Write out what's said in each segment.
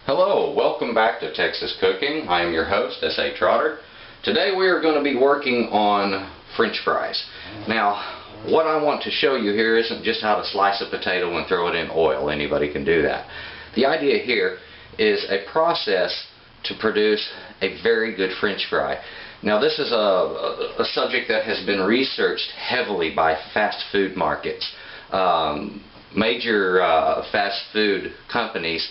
Hello, welcome back to Texas Cooking. I am your host, S.A. Trotter. Today we are going to be working on French fries. Now, what I want to show you here isn't just how to slice a potato and throw it in oil. Anybody can do that. The idea here is a process to produce a very good French fry. Now, this is a subject that has been researched heavily by fast food markets. Major fast food companies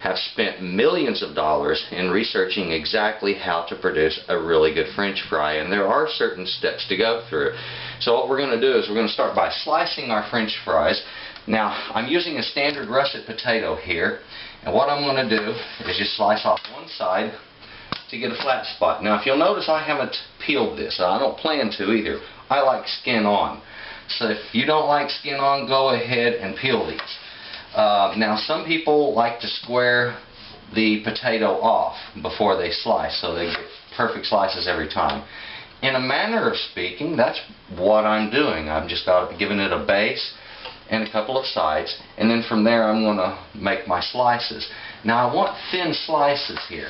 have spent millions of dollars in researching exactly how to produce a really good French fry, and there are certain steps to go through. So what we're going to do is we're going to start by slicing our French fries. Now, I'm using a standard russet potato here, and what I'm going to do is just slice off one side to get a flat spot. Now, if you'll notice, I haven't peeled this. I don't plan to either. I like skin on. So if you don't like skin on, go ahead and peel these. Now, some people like to square the potato off before they slice, so they get perfect slices every time. In a manner of speaking, that's what I'm doing. I've just given it a base and a couple of sides, and then from there I'm going to make my slices. Now, I want thin slices here.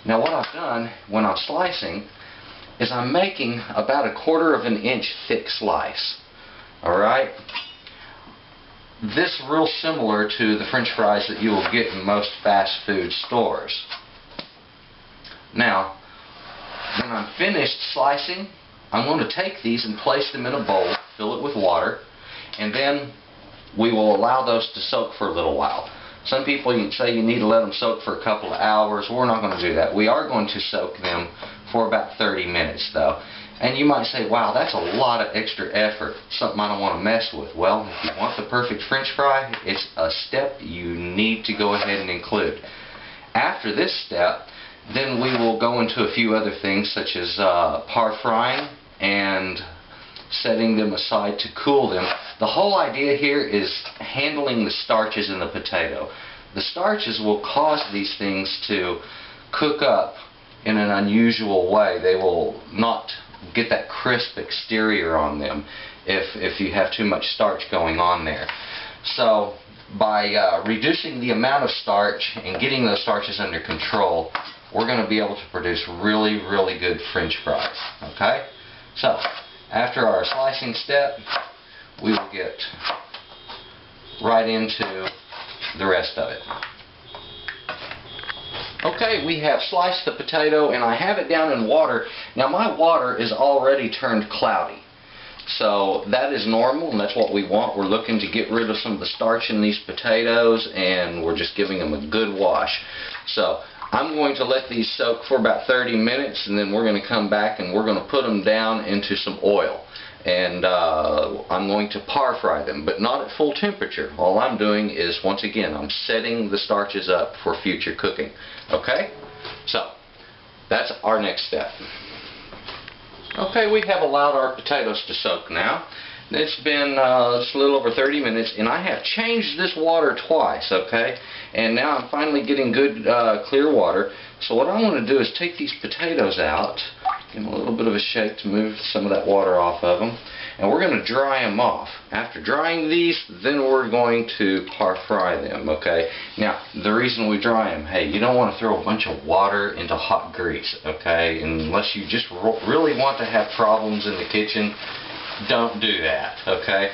Now, what I've done when I'm slicing is I'm making about 1/4 of an inch thick slice. Alright? This is real similar to the French fries that you will get in most fast food stores. Now, when I'm finished slicing, I'm going to take these and place them in a bowl, fill it with water, and then we will allow those to soak for a little while. Some people say you need to let them soak for a couple of hours. We're not going to do that. We are going to soak them for about 30 minutes though. And you might say, wow, that's a lot of extra effort, something I don't want to mess with. Well, if you want the perfect French fry, it's a step you need to go ahead and include. After this step, then we will go into a few other things such as par frying and setting them aside to cool them. The whole idea here is handling the starches in the potato. The starches will cause these things to cook up in an unusual way. They will not get that crisp exterior on them if you have too much starch going on there. So by reducing the amount of starch and getting those starches under control, we're going to be able to produce really, really good French fries. Okay? So after our slicing step, we will get right into the rest of it. Okay, we have sliced the potato and I have it down in water. Now, my water is already turned cloudy. So that is normal and that's what we want. We're looking to get rid of some of the starch in these potatoes and we're just giving them a good wash. So I'm going to let these soak for about 30 minutes and then we're going to come back and we're going to put them down into some oil. And I'm going to par fry them, but not at full temperature. All I'm doing is, once again, I'm setting the starches up for future cooking. Okay? So, that's our next step. Okay, we have allowed our potatoes to soak now. It's been just a little over 30 minutes, and I have changed this water twice, okay? And now I'm finally getting good clear water. So what I want to do is take these potatoes out, give them a little bit of a shake to move some of that water off of them, and we're going to dry them off. After drying these, then we're going to par fry them, okay? Now, the reason we dry them, hey, you don't want to throw a bunch of water into hot grease, okay? Unless you just really want to have problems in the kitchen, don't do that, okay?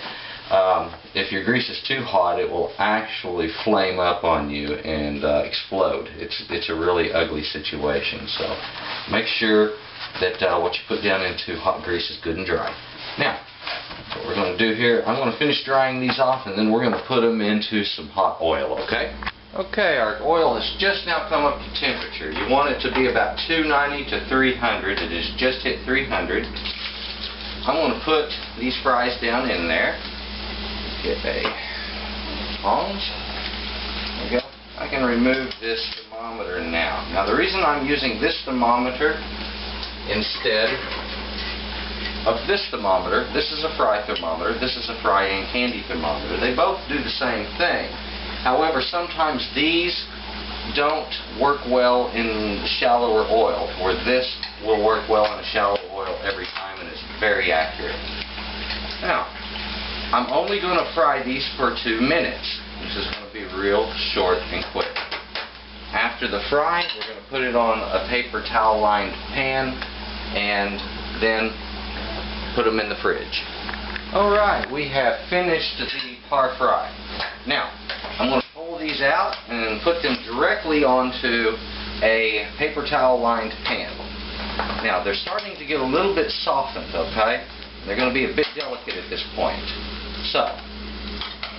If your grease is too hot, it will actually flame up on you and explode. It's a really ugly situation. So make sure that what you put down into hot grease is good and dry. Now, what we're going to do here, I'm going to finish drying these off and then we're going to put them into some hot oil, okay? Okay, our oil has just now come up to temperature. You want it to be about 290 to 300. It has just hit 300. I'm going to put these fries down in there. Get a tongs. There we go. I can remove this thermometer now. Now, the reason I'm using this thermometer instead of this thermometer, this is a fry thermometer, this is a fry and candy thermometer. They both do the same thing. However, sometimes these don't work well in shallower oil, where this will work well in a shallow oil every time and it's very accurate. Now, I'm only going to fry these for 2 minutes. This is going to be real short and quick. After the fry, we're going to put it on a paper towel lined pan and then put them in the fridge. Alright, we have finished the par fry. Now, I'm going to pull these out and put them directly onto a paper towel lined pan. Now, they're starting to get a little bit softened, okay? They're going to be a bit delicate at this point. So,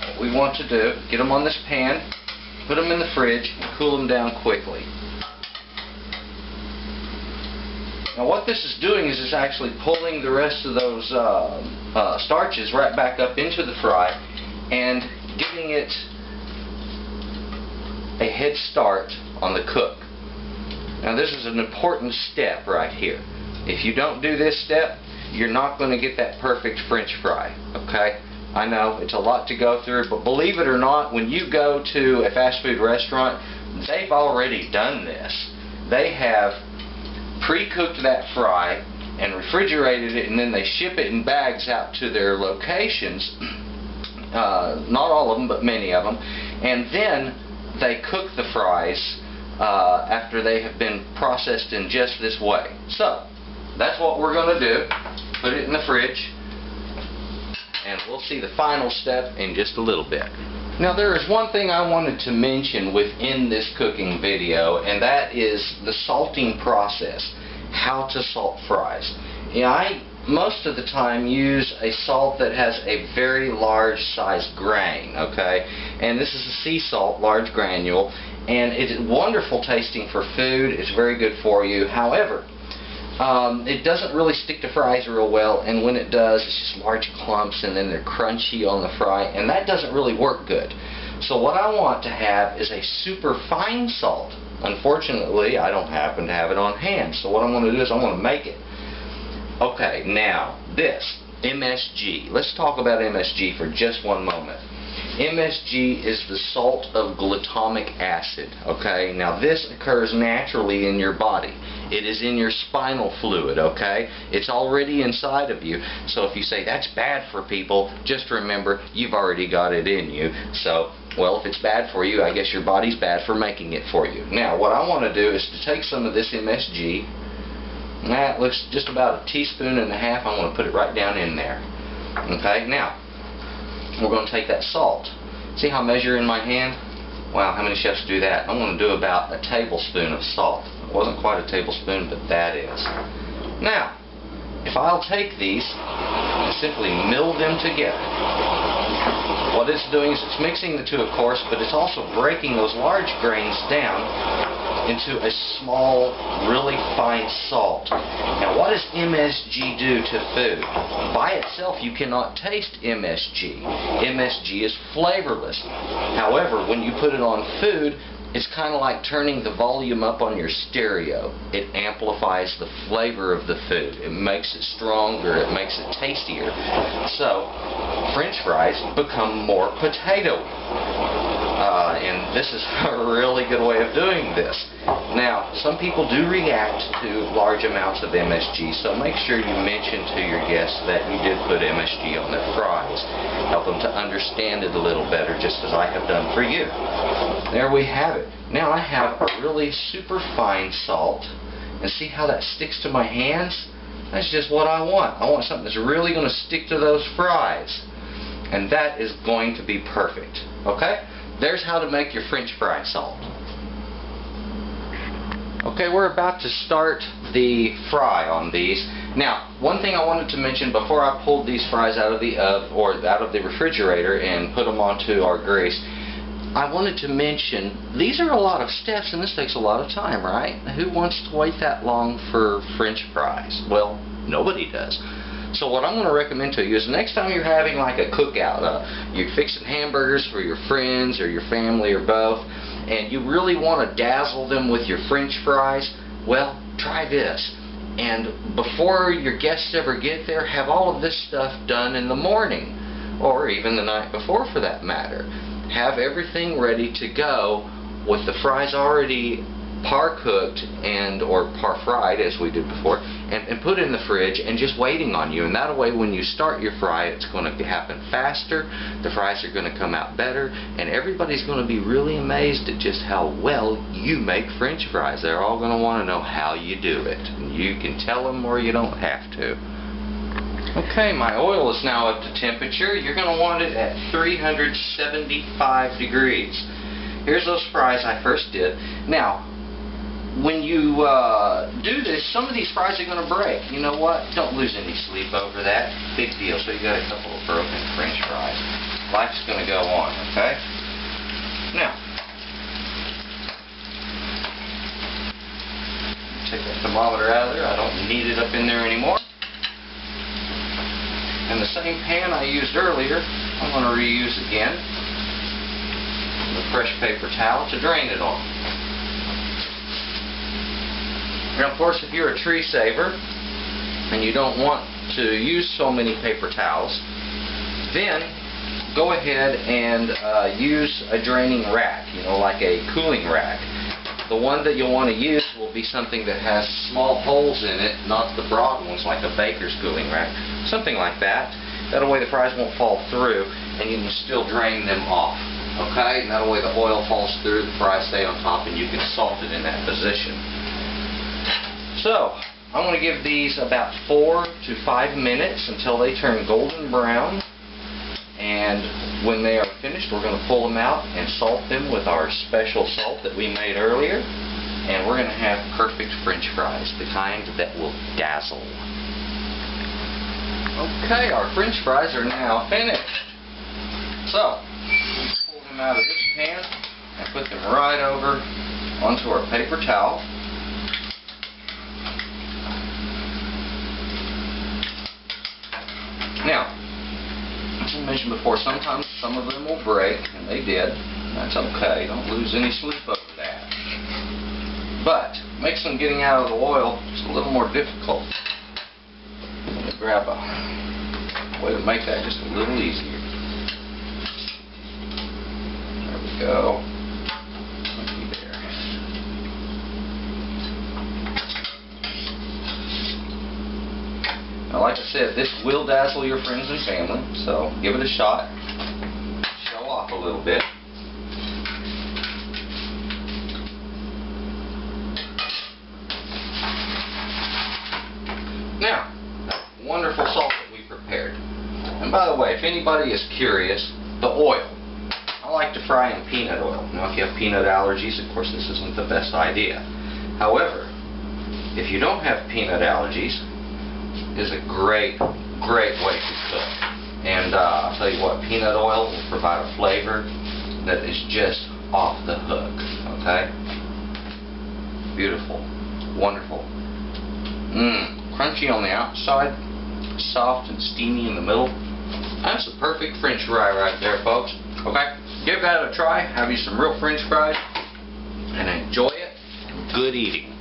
what we want to do, get them on this pan, put them in the fridge, and cool them down quickly. Now what this is doing is it's actually pulling the rest of those starches right back up into the fry and giving it a head start on the cook. Now this is an important step right here. If you don't do this step, you're not going to get that perfect French fry, okay? I know it's a lot to go through, but believe it or not, when you go to a fast food restaurant, they've already done this. They have pre-cooked that fry and refrigerated it, and then they ship it in bags out to their locations. Not all of them, but many of them. And then they cook the fries after they have been processed in just this way. So, that's what we're going to do. Put it in the fridge, and we'll see the final step in just a little bit. Now there is one thing I wanted to mention within this cooking video, and that is the salting process. How to salt fries. I most of the time use a salt that has a very large size grain, okay? And this is a sea salt, large granule, and it's wonderful tasting for food. It's very good for you. However, it doesn't really stick to fries real well, and when it does, it's just large clumps and then they're crunchy on the fry, and that doesn't really work good. So what I want to have is a super fine salt. Unfortunately, I don't happen to have it on hand, so what I'm going to do is I'm going to make it. Okay, now this MSG. Let's talk about MSG for just one moment. MSG is the salt of glutamic acid, okay? Now this occurs naturally in your body. It is in your spinal fluid, okay? It's already inside of you. So if you say that's bad for people, just remember you've already got it in you. So, well, if it's bad for you, I guess your body's bad for making it for you. Now, what I want to do is to take some of this MSG. That looks just about a teaspoon and a half. I'm going to put it right down in there. Okay, now we're going to take that salt. See how I measure in my hand? Wow, how many chefs do that? I'm going to do about a tablespoon of salt. It wasn't quite a tablespoon, but that is. Now, if I'll take these and simply mill them together, what it's doing is it's mixing the two, of course, but it's also breaking those large grains down into a small, really fine salt. Now, what does MSG do to food? By itself, you cannot taste MSG. MSG is flavorless. However, when you put it on food, it's kind of like turning the volume up on your stereo. It amplifies the flavor of the food. It makes it stronger. It makes it tastier. So, French fries become more potato-y. And this is a really good way of doing this. Now, some people do react to large amounts of MSG, so make sure you mention to your guests that you did put MSG on their fries. Help them to understand it a little better, just as I have done for you. There we have it. Now I have a really super fine salt, and see how that sticks to my hands? That's just what I want. I want something that's really going to stick to those fries, and that is going to be perfect. Okay? There's how to make your French fry salt. Okay, we're about to start the fry on these. Now, one thing I wanted to mention before I pulled these fries out of the out of the refrigerator and put them onto our grease, I wanted to mention these are a lot of steps, and this takes a lot of time, right? Who wants to wait that long for French fries? Well, nobody does. So what I'm going to recommend to you is next time you're having like a cookout, you're fixing hamburgers for your friends or your family or both, and you really want to dazzle them with your French fries, well, try this. And before your guests ever get there, have all of this stuff done in the morning, or even the night before for that matter. Have everything ready to go with the fries already par cooked and or par fried as we did before, and put in the fridge and just waiting on you. And that way when you start your fry, it's going to happen faster, the fries are going to come out better, and everybody's going to be really amazed at just how well you make French fries. They're all going to want to know how you do it. And you can tell them or you don't have to. Okay, my oil is now up to temperature. You're going to want it at 375 degrees. Here's those fries I first did. Now, when you do this, some of these fries are going to break. You know what? Don't lose any sleep over that. Big deal. So you got a couple of broken French fries. Life's going to go on, okay? Now, take that thermometer out of there. I don't need it up in there anymore. And the same pan I used earlier, I'm going to reuse again. The fresh paper towel to drain it on. And of course, if you're a tree saver and you don't want to use so many paper towels, then go ahead and use a draining rack, you know, like a cooling rack. The one that you'll want to use will be something that has small holes in it, not the broad ones like a baker's cooling rack. Something like that. That way the fries won't fall through and you can still drain them off. Okay? And that way the oil falls through, the fries stay on top, and you can salt it in that position. So, I'm going to give these about 4 to 5 minutes until they turn golden brown. And when they are finished, we're going to pull them out and salt them with our special salt that we made earlier. And we're going to have perfect French fries, the kind that will dazzle. Okay, our French fries are now finished. So, let's pull them out of this pan and put them right over onto our paper towel. Now, as I mentioned before, sometimes some of them will break, and they did. That's okay. Don't lose any sleep over that. But makes them getting out of the oil just a little more difficult. Let me grab a way to make that just a little easier. There we go. Looky there. Now, like I said, this will dazzle your friends and family, so give it a shot. Show off a little bit. Now, that wonderful salt that we prepared. And by the way, if anybody is curious, the oil. I like to fry in peanut oil. Now, if you have peanut allergies, of course, this isn't the best idea. However, if you don't have peanut allergies, is a great way to cook. And I'll tell you what, peanut oil will provide a flavor that is just off the hook. Okay? Beautiful. Wonderful. Crunchy on the outside, soft and steamy in the middle. That's the perfect French fry right there, folks. Okay? Give that a try. Have you some real French fries and enjoy it. Good eating.